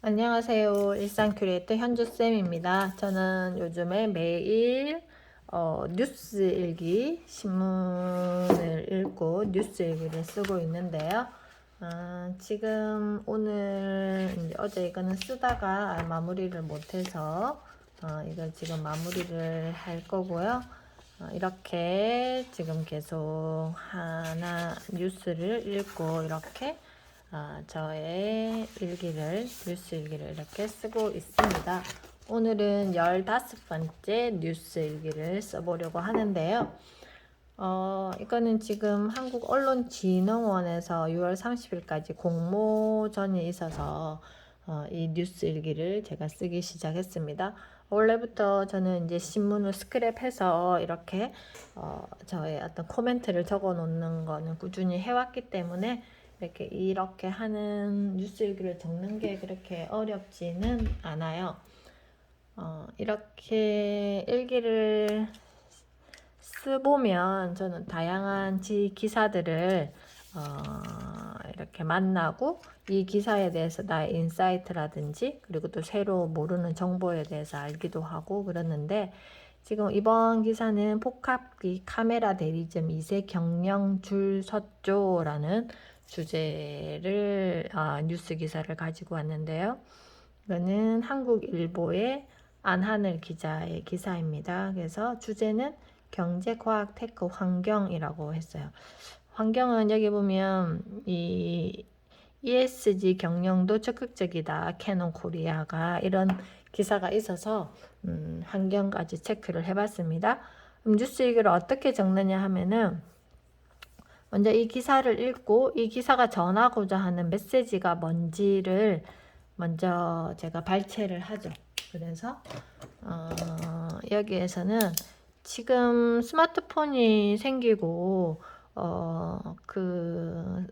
안녕하세요. 일상 큐레이터 현주쌤입니다. 저는 요즘에 매일 뉴스 일기, 신문을 읽고 뉴스 일기를 쓰고 있는데요. 지금 오늘 어제 이거는 쓰다가 마무리를 못해서 이걸 지금 마무리를 할 거고요. 이렇게 지금 계속 하나 뉴스를 읽고 이렇게 저의 일기를, 뉴스 일기를 이렇게 쓰고 있습니다. 오늘은 15번째 뉴스 일기를 써보려고 하는데요. 이거는 지금 한국언론진흥원에서 6월 30일까지 공모전이 있어서 이 뉴스 일기를 제가 쓰기 시작했습니다. 원래부터 저는 이제 신문을 스크랩해서 이렇게 저의 어떤 코멘트를 적어 놓는 거는 꾸준히 해왔기 때문에 이렇게 하는 뉴스 일기를 적는 게 그렇게 어렵지는 않아요. 이렇게 일기를 쓰보면 저는 다양한 기사들을 이렇게 만나고 이 기사에 대해서 나의 인사이트라든지 그리고 또 새로 모르는 정보에 대해서 알기도 하고 그러는데 지금 이번 기사는 복합기 카메라 대리점 2세 경영 줄 섰죠라는 주제를 뉴스 기사를 가지고 왔는데요. 이거는 한국일보의 안하늘 기자의 기사입니다. 그래서 주제는 경제, 과학, 테크, 환경이라고 했어요. 환경은 여기 보면 이 ESG 경영도 적극적이다. 캐논 코리아가 이런 기사가 있어서 환경까지 체크를 해봤습니다. 뉴스 일기를 어떻게 적느냐 하면은 먼저 이 기사를 읽고 이 기사가 전하고자 하는 메시지가 뭔지를 먼저 제가 발췌를 하죠. 그래서 여기에서는 지금 스마트폰이 생기고 그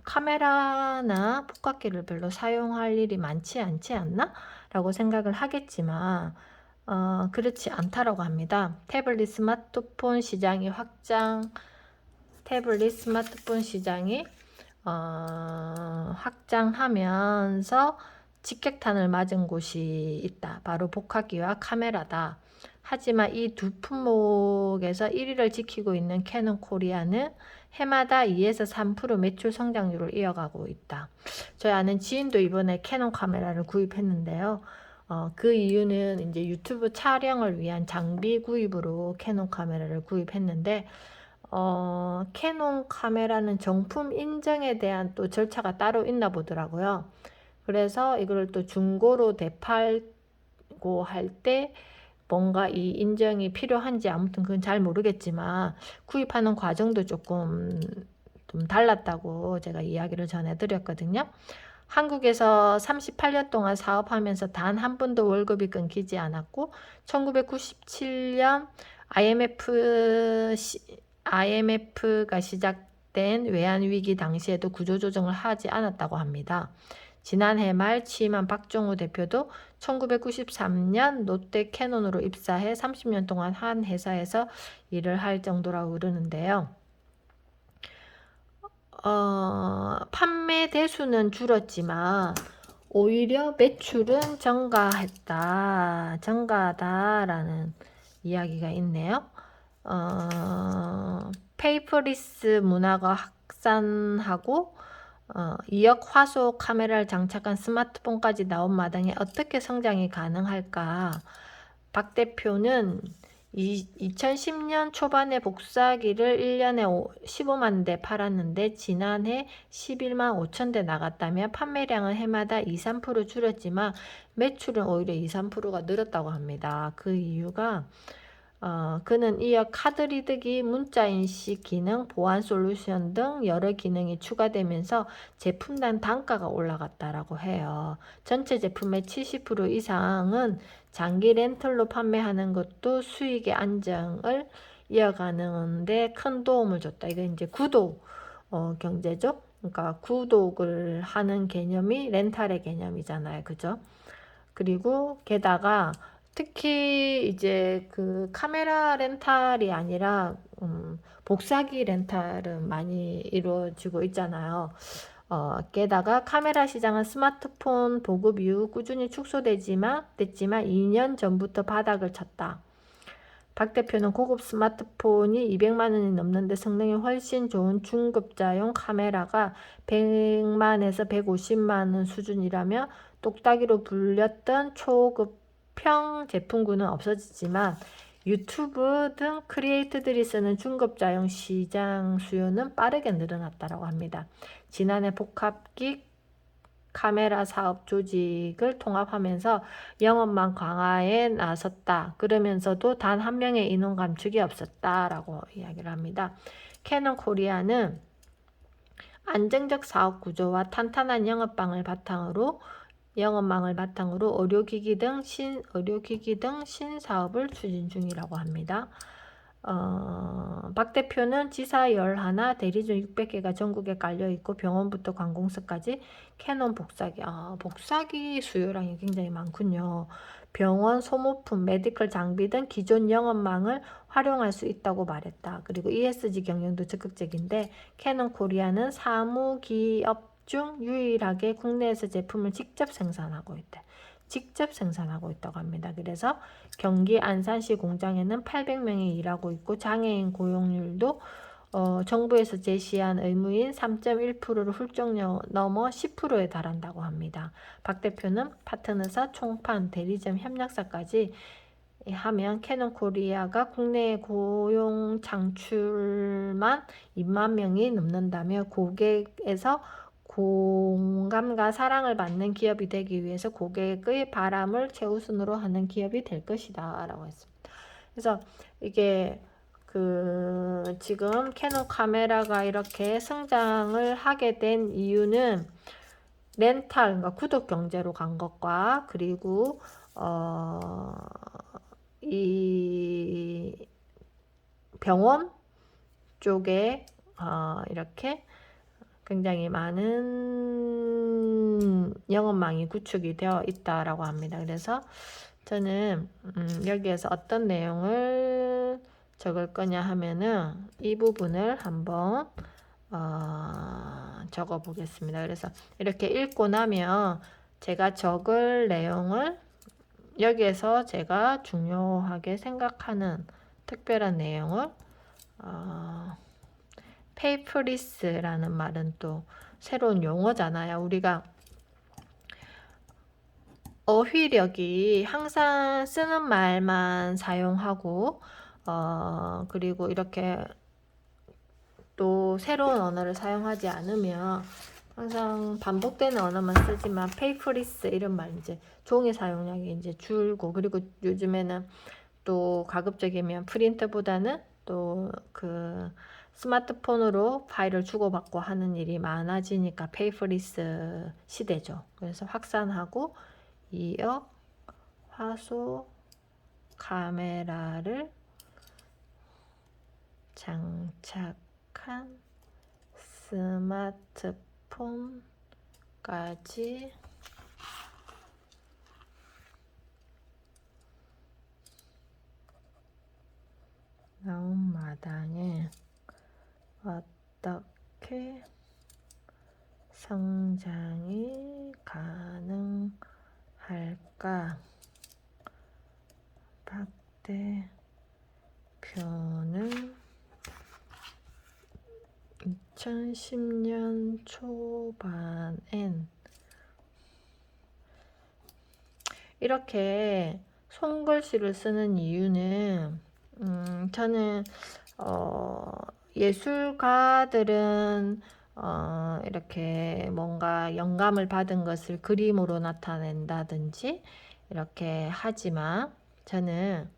카메라나 폭각기를 별로 사용할 일이 많지 않지 않나? 라고 생각을 하겠지만 그렇지 않다라고 합니다. 태블릿 스마트폰 시장이 확장하면서 직격탄을 맞은 곳이 있다. 바로 복합기와 카메라다. 하지만 이 두 품목에서 1위를 지키고 있는 캐논 코리아는 해마다 2에서 3% 매출 성장률을 이어가고 있다. 저희 아는 지인도 이번에 캐논 카메라를 구입했는데요. 그 이유는 이제 유튜브 촬영을 위한 장비 구입으로 캐논 카메라를 구입했는데 캐논 카메라는 정품 인증에 대한 또 절차가 따로 있나 보더라고요. 그래서 이걸 또 중고로 되팔고 할 때 뭔가 이 인증이 필요한지 아무튼 그건 잘 모르겠지만 구입하는 과정도 조금 좀 달랐다고 제가 이야기를 전해드렸거든요. 한국에서 38년 동안 사업하면서 단 한 번도 월급이 끊기지 않았고 1997년 IMF가 시작된 외환위기 당시에도 구조조정을 하지 않았다고 합니다. 지난해 말 취임한 박종우 대표도 1993년 롯데 캐논으로 입사해 30년 동안 한 회사에서 일을 할 정도라고 그러는데요. 판매 대수는 줄었지만 오히려 매출은 증가다라는 이야기가 있네요. 페이퍼리스 문화가 확산하고 2억 화소 카메라를 장착한 스마트폰까지 나온 마당에 어떻게 성장이 가능할까? 박 대표는 2010년 초반에 복사기를 1년에 15만 대 팔았는데 지난해 11만 5천 대 나갔다며 판매량은 해마다 2, 3% 줄었지만 매출은 오히려 2, 3%가 늘었다고 합니다. 그 이유가 그는 이어 카드 리드기, 문자 인식 기능, 보안 솔루션 등 여러 기능이 추가되면서 제품당 단가가 올라갔다라고 해요. 전체 제품의 70% 이상은 장기 렌털로 판매하는 것도 수익의 안정을 이어가는데 큰 도움을 줬다. 이건 이제 구독 경제죠. 그러니까 구독을 하는 개념이 렌탈의 개념이잖아요. 그죠? 그리고 게다가 특히 이제 그 카메라 렌탈이 아니라 복사기 렌탈은 많이 이루어지고 있잖아요. 게다가 카메라 시장은 스마트폰 보급 이후 꾸준히 축소됐지만 2년 전부터 바닥을 쳤다. 박 대표는 고급 스마트폰이 200만 원이 넘는데 성능이 훨씬 좋은 중급자용 카메라가 100만에서 150만 원 수준이라며 똑딱이로 불렸던 초급형 제품군은 없어지지만 유튜브 등 크리에이터들이 쓰는 중급자용 시장 수요는 빠르게 늘어났다고 합니다. 지난해 복합기 카메라 사업 조직을 통합하면서 영업망 강화에 나섰다. 그러면서도 단 한 명의 인원 감축이 없었다라고 이야기를 합니다. 캐논 코리아는 안정적 사업 구조와 탄탄한 영업망을 바탕으로 의료기기 등 신사업을 추진 중이라고 합니다. 박 대표는 지사 11, 대리점 600개가 전국에 깔려있고 병원부터 관공서까지 캐논 복사기 수요량이 굉장히 많군요. 병원, 소모품, 메디컬 장비 등 기존 영업망을 활용할 수 있다고 말했다. 그리고 ESG 경영도 적극적인데 캐논 코리아는 사무기업 중 유일하게 국내에서 제품을 직접 생산하고 있다고 합니다. 그래서 경기 안산시 공장에는 800명이 일하고 있고 장애인 고용률도 정부에서 제시한 의무인 3.1%를 훌쩍 넘어 10%에 달한다고 합니다. 박 대표는 파트너사, 총판, 대리점 협력사까지 하면 캐논 코리아가 국내 고용 창출만 2만 명이 넘는다며 고객에서 공감과 사랑을 받는 기업이 되기 위해서 고객의 바람을 최우선으로 하는 기업이 될 것이다 라고 했습니다. 그래서 이게 지금 캐논 카메라가 이렇게 성장을 하게 된 이유는 렌탈, 그러니까 구독 경제로 간 것과 그리고 이 병원 쪽에 이렇게 굉장히 많은 영업망이 구축이 되어 있다라고 합니다. 그래서 저는 여기에서 어떤 내용을 적을 거냐 하면은 이 부분을 한번 적어 보겠습니다. 그래서 이렇게 읽고 나면 제가 적을 내용을 여기에서 제가 중요하게 생각하는 특별한 내용을 페이퍼리스라는 말은 또 새로운 용어잖아요. 우리가 어휘력이 항상 쓰는 말만 사용하고 그리고 이렇게 또 새로운 언어를 사용하지 않으면 항상 반복되는 언어만 쓰지만 페이퍼리스 이런 말 이제 종이 사용량이 이제 줄고 그리고 요즘에는 또 가급적이면 프린터보다는 또 스마트폰으로 파일을 주고받고 하는 일이 많아지니까 페이퍼리스 시대죠. 그래서 확산하고 2억 화소 카메라를 장착한 스마트폰까지 나온 마당에 어떻게 성장이 가능할까? 박 대표는 2010년 초반엔 이렇게 손글씨를 쓰는 이유는 저는 예술가들은 이렇게 뭔가 영감을 받은 것을 그림으로 나타낸다든지 이렇게 하지만 저는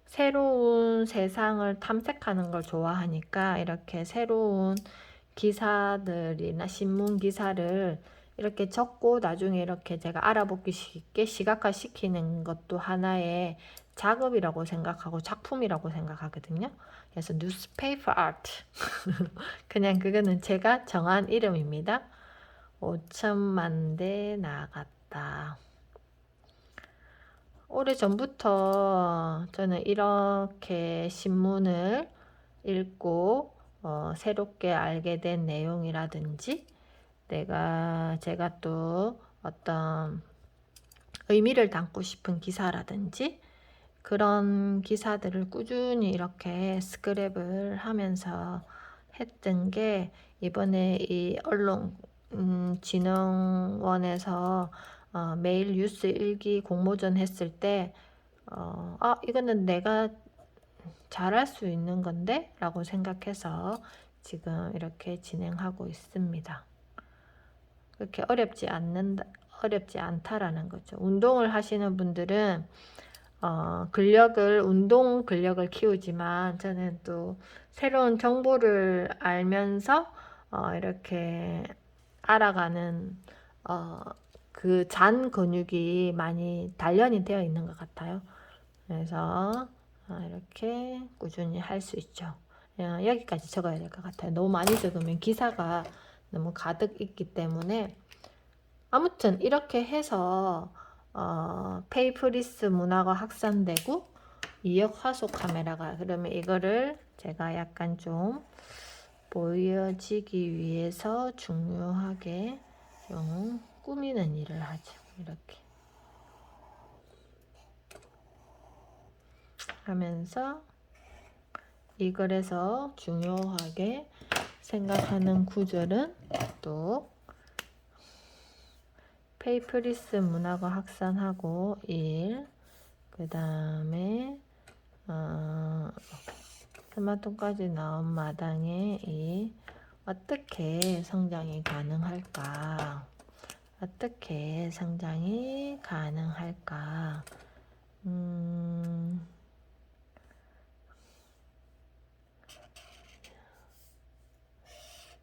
새로운 세상을 탐색하는 걸 좋아하니까 이렇게 새로운 기사들이나 신문 기사를 이렇게 적고 나중에 이렇게 제가 알아보기 쉽게 시각화시키는 것도 하나의 작업이라고 생각하고 작품이라고 생각하거든요. 그래서 뉴스페이퍼 아트 그냥 그거는 제가 정한 이름입니다. 5천만 대 나갔다. 오래전부터 저는 이렇게 신문을 읽고 새롭게 알게 된 내용이라든지 제가 또 어떤 의미를 담고 싶은 기사라든지 그런 기사들을 꾸준히 이렇게 스크랩을 하면서 했던 게 이번에 이 언론진흥원에서 매일 뉴스 일기 공모전 했을 때 이거는 내가 잘할 수 있는 건데 라고 생각해서 지금 이렇게 진행하고 있습니다. 그렇게 어렵지 않다라는 거죠. 운동을 하시는 분들은 운동 근력을 키우지만 저는 또 새로운 정보를 알면서 이렇게 알아가는 그 잔 근육이 많이 단련이 되어 있는 것 같아요. 그래서 이렇게 꾸준히 할 수 있죠. 여기까지 적어야 될 것 같아요. 너무 많이 적으면 기사가 너무 가득 있기 때문에 아무튼 이렇게 해서 페이프리스 문화가 확산되고 2역 화소 카메라가 그러면 이거를 제가 약간 좀 보여지기 위해서 중요하게 좀 꾸미는 일을 하죠. 이렇게 하면서 이글에서 중요하게 생각하는 구절은 또 페이프리스 문화가 확산하고 1, 그 다음에 스마트폰까지 나온 마당에 어떻게 성장이 가능할까? 어떻게 성장이 가능할까?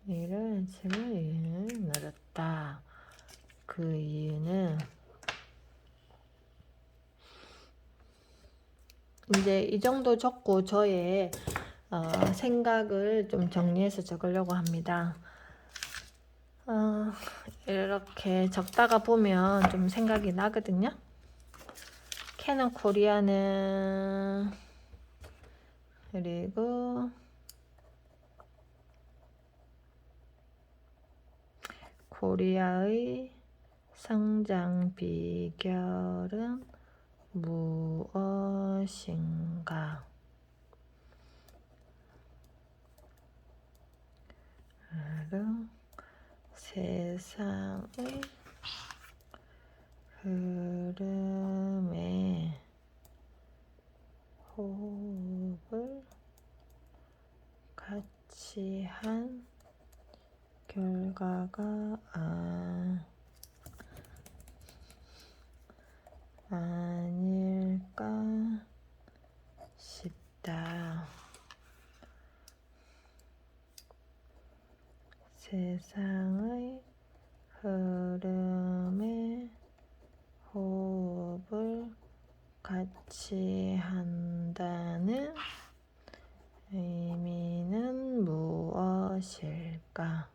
이를 지금 늘었다. 그 이유는 이제 이 정도 적고 저의 생각을 좀 정리해서 적으려고 합니다. 이렇게 적다가 보면 좀 생각이 나거든요. 캐논 코리아는 그리고 코리아의 성장 비결은 무엇인가? 세상의 흐름에 호흡을 같이 한 결과가 아닐까 싶다. 세상의 흐름에 호흡을 같이 한다는 의미는 무엇일까?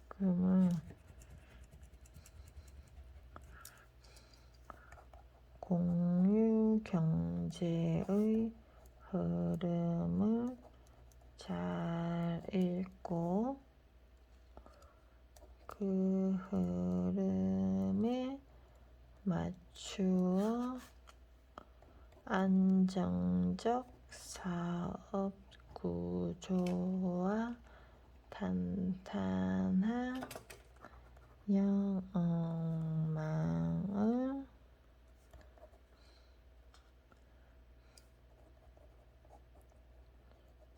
그러면 공유 경제의 흐름을 잘 읽고 그 흐름에 맞추어 안정적 사업 구조와 탄탄한 영망을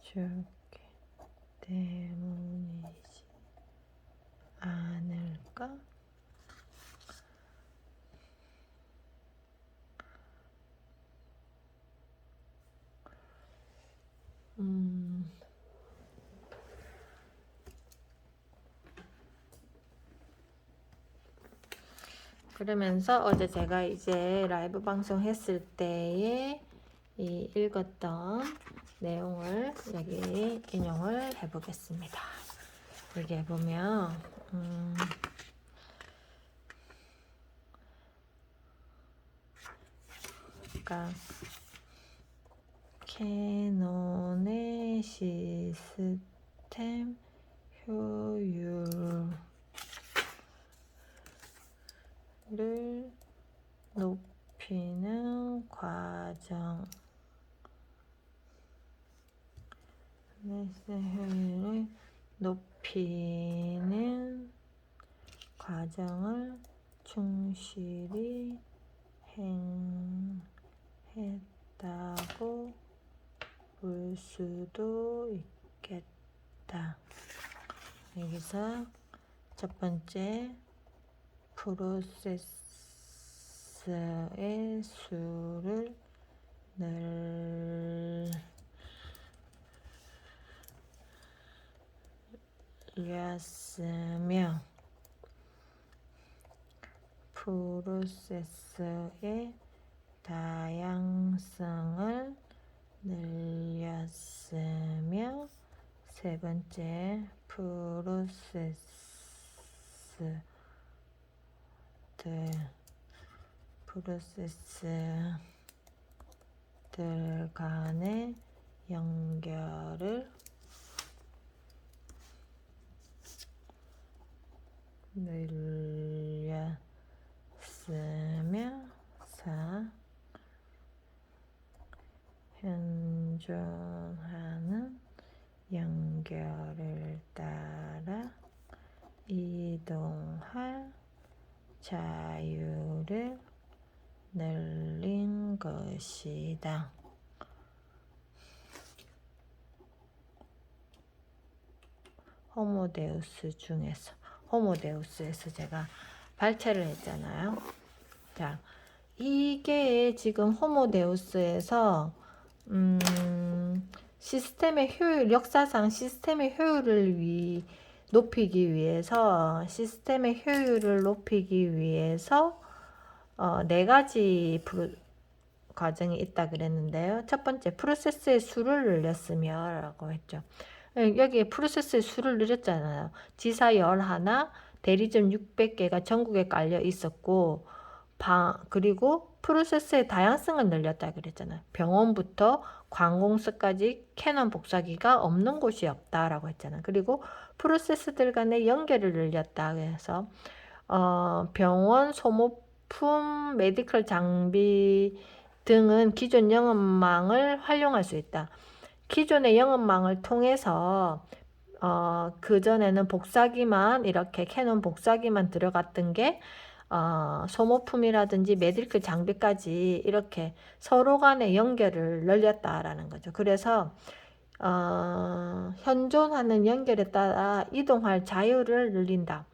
주기 때문이지 않을까? 그러면서 어제 제가 이제 라이브 방송 했을 때에 읽었던 내용을 여기 인용을 해보겠습니다. 여기 보면 그러니까 캐논의 시스템 효율을 높이는 과정, 효율을 높이는 과정을 충실히 행했다고 볼 수도 있겠다. 여기서 첫 번째 프로세스의 수를 늘렸으며 프로세스의 다양성을 늘렸으며 세 번째 프로세스들 간의 연결을 늘렸으며 4. 현존하는 연결을 따라 이동할 자유를 늘린 것이다. 호모데우스에서 제가 발췌를 했잖아요. 자, 이게 지금 호모데우스에서 시스템의 효율, 역사상 시스템의 효율을 높이기 위해서 네 가지 과정이 있다 그랬는데요. 첫 번째, 프로세스의 수를 늘렸으며 라고 했죠. 여기에 프로세스의 수를 늘렸잖아요. 지사 11, 대리점 600개가 전국에 깔려 있었고, 그리고 프로세스의 다양성을 늘렸다 그랬잖아요. 병원부터 관공서까지 캐논 복사기가 없는 곳이 없다라고 했잖아요. 그리고 프로세스들 간의 연결을 늘렸다. 그래서 병원 소모품, 메디컬 장비 등은 기존 영업망을 활용할 수 있다. 기존의 영업망을 통해서 그전에는 복사기만 이렇게 캐논 복사기만 들어갔던 게 소모품이라든지 메디컬 장비까지 이렇게 서로 간의 연결을 늘렸다라는 거죠. 그래서 현존하는 연결에 따라 이동할 자유를 늘린다.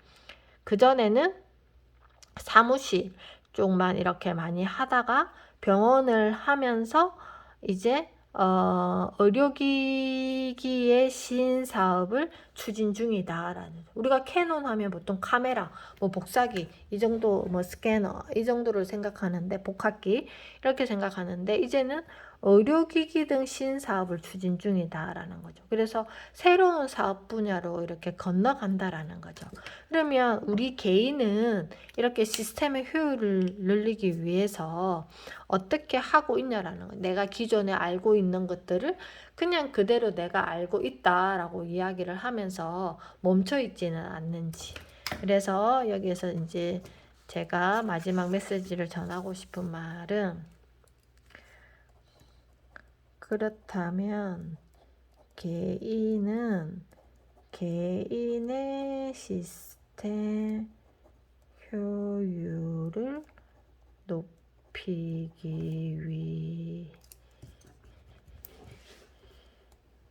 그전에는 사무실 쪽만 이렇게 많이 하다가 병원을 하면서 이제 의료기기의 신사업을 추진 중이다라는. 우리가 캐논 하면 보통 카메라, 뭐 복사기 이 정도, 뭐 스캐너 이 정도를 생각하는데, 복합기 이렇게 생각하는데, 이제는 의료기기 등 신사업을 추진 중이다라는 거죠. 그래서 새로운 사업 분야로 이렇게 건너간다라는 거죠. 그러면 우리 개인은 이렇게 시스템의 효율을 늘리기 위해서 어떻게 하고 있냐라는 거예요. 내가 기존에 알고 있는 것들을 그냥 그대로 내가 알고 있다라고 이야기를 하면서 멈춰 있지는 않는지. 그래서 여기에서 이제 제가 마지막 메시지를 전하고 싶은 말은, 그렇다면 개인은 개인의 시스템 효율을 높이기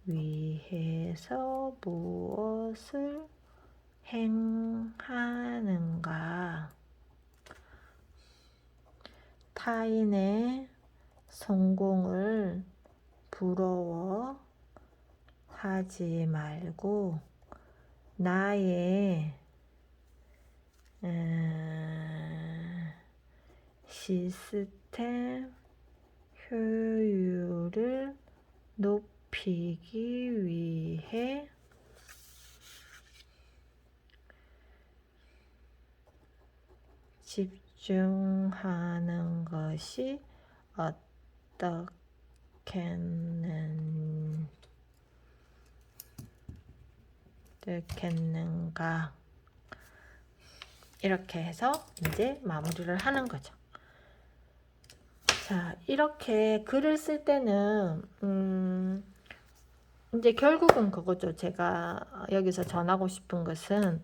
위해서 무엇을 행하는가? 타인의 성공을 부러워하지 말고 나의 시스템 효율을 높이기 높이기 위해 집중하는 것이 어떻겠는가. 이렇게 해서 이제 마무리를 하는 거죠. 자, 이렇게 글을 쓸 때는 이제 결국은 그거죠. 제가 여기서 전하고 싶은 것은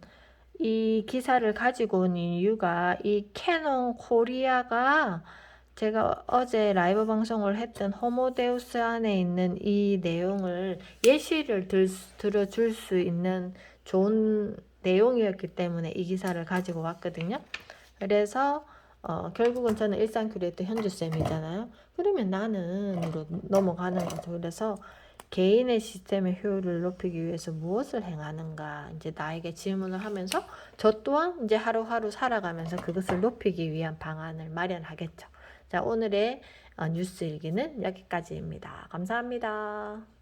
이 기사를 가지고 온 이유가 이 캐논 코리아가 제가 어제 라이브 방송을 했던 호모데우스 안에 있는 이 내용을 예시를 들어줄 수 있는 좋은 내용이었기 때문에 이 기사를 가지고 왔거든요. 그래서 결국은 저는 일상 큐레이터 현주쌤이잖아요. 그러면 나는으로 넘어가는 거죠. 그래서 개인의 시스템의 효율을 높이기 위해서 무엇을 행하는가 이제 나에게 질문을 하면서 저 또한 이제 하루하루 살아가면서 그것을 높이기 위한 방안을 마련하겠죠. 자, 오늘의 뉴스 일기는 여기까지입니다. 감사합니다.